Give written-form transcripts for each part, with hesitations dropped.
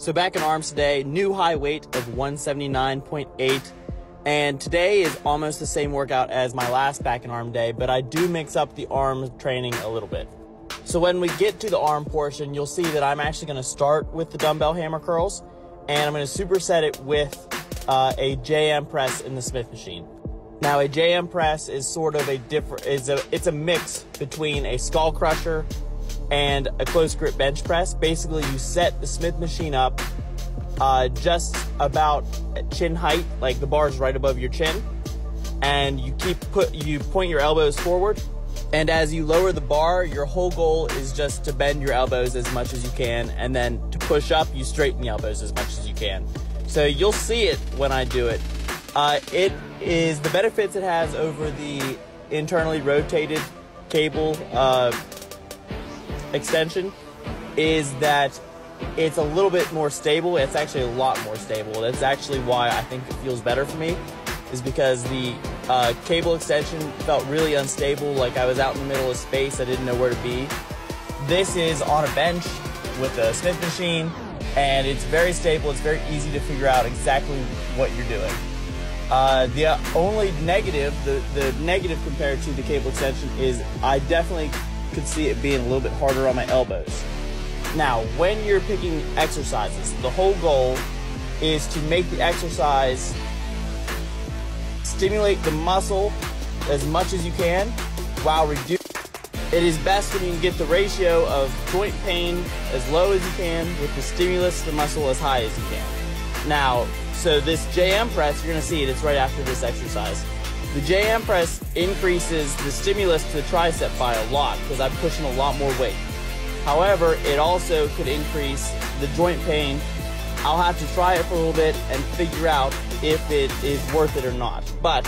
So back in arms today, new high weight of 179.8, and today is almost the same workout as my last back in arm day, but I do mix up the arm training a little bit. So when we get to the arm portion, you'll see that I'm actually going to start with the dumbbell hammer curls, and I'm going to superset it with a JM press in the Smith machine. Now a JM press is sort of it's a mix between a skull crusher and a close grip bench press. Basically, you set the Smith machine up just about at chin height, like the bar is right above your chin, and you point your elbows forward, and as you lower the bar, your whole goal is just to bend your elbows as much as you can, and then to push up, you straighten the elbows as much as you can. So you'll see it when I do it. It is the benefits it has over the internally rotated cable extension is that it's a little bit more stable. It's actually a lot more stable. That's actually why I think it feels better for me, is because the cable extension felt really unstable, like I was out in the middle of space, I didn't know where to be. This is on a bench with a Smith machine, and it's very stable. It's very easy to figure out exactly what you're doing. The only negative, the negative compared to the cable extension, is I definitely could see it being a little bit harder on my elbows. Now, when you're picking exercises, the whole goal is to make the exercise stimulate the muscle as much as you can while reducing. It is best when you can get the ratio of joint pain as low as you can with the stimulus to the muscle as high as you can. Now, so this JM press, you're going to see it, it's right after this exercise. The JM press increases the stimulus to the tricep by a lot because I'm pushing a lot more weight. However, it also could increase the joint pain. I'll have to try it for a little bit and figure out if it is worth it or not. But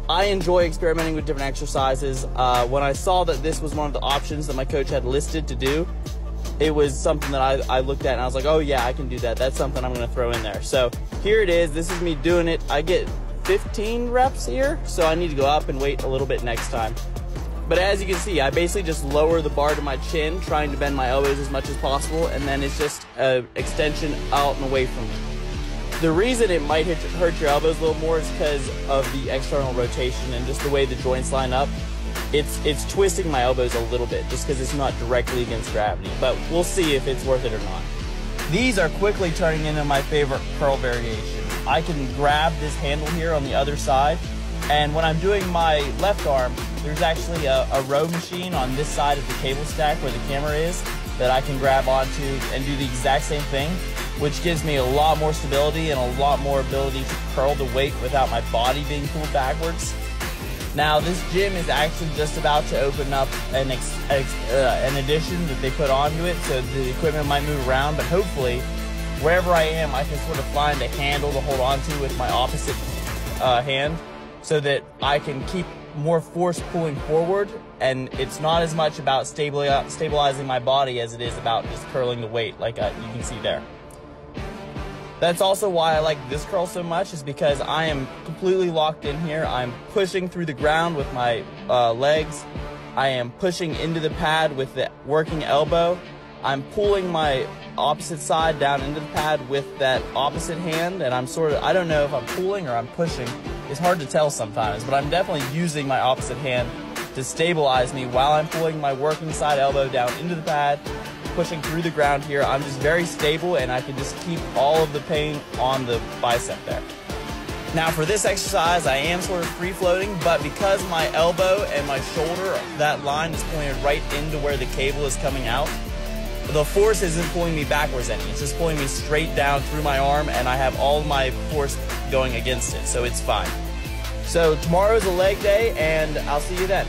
I enjoy experimenting with different exercises. When I saw that this was one of the options that my coach had listed to do, it was something that I looked at and I was like, oh yeah, I can do that. That's something I'm going to throw in there. So here it is. This is me doing it. I get 15 reps here, so I need to go up and wait a little bit next time. But as you can see, I basically just lower the bar to my chin, trying to bend my elbows as much as possible, and then it's just an extension out and away from me. The reason it might hurt your elbows a little more is because of the external rotation and just the way the joints line up. It's twisting my elbows a little bit just because it's not directly against gravity, but we'll see if it's worth it or not. These are quickly turning into my favorite curl variation. I can grab this handle here on the other side, and when I'm doing my left arm, there's actually a row machine on this side of the cable stack where the camera is that I can grab onto and do the exact same thing, which gives me a lot more stability and a lot more ability to curl the weight without my body being pulled backwards. Now, this gym is actually just about to open up an addition that they put onto it, so the equipment might move around, but hopefully, wherever I am, I can sort of find a handle to hold onto with my opposite hand so that I can keep more force pulling forward, and it's not as much about stabilizing my body as it is about just curling the weight, like you can see there. That's also why I like this curl so much, is because I am completely locked in here. I'm pushing through the ground with my legs. I am pushing into the pad with the working elbow. I'm pulling my opposite side down into the pad with that opposite hand, and I'm I don't know if I'm pulling or I'm pushing. It's hard to tell sometimes, but I'm definitely using my opposite hand to stabilize me while I'm pulling my working side elbow down into the pad, pushing through the ground here. I'm just very stable, and I can just keep all of the pain on the bicep there. Now for this exercise, I am sort of free floating, but because my elbow and my shoulder, that line is pointed right into where the cable is coming out, the force isn't pulling me backwards any. It's just pulling me straight down through my arm, and I have all my force going against it, so it's fine. So tomorrow's a leg day, and I'll see you then.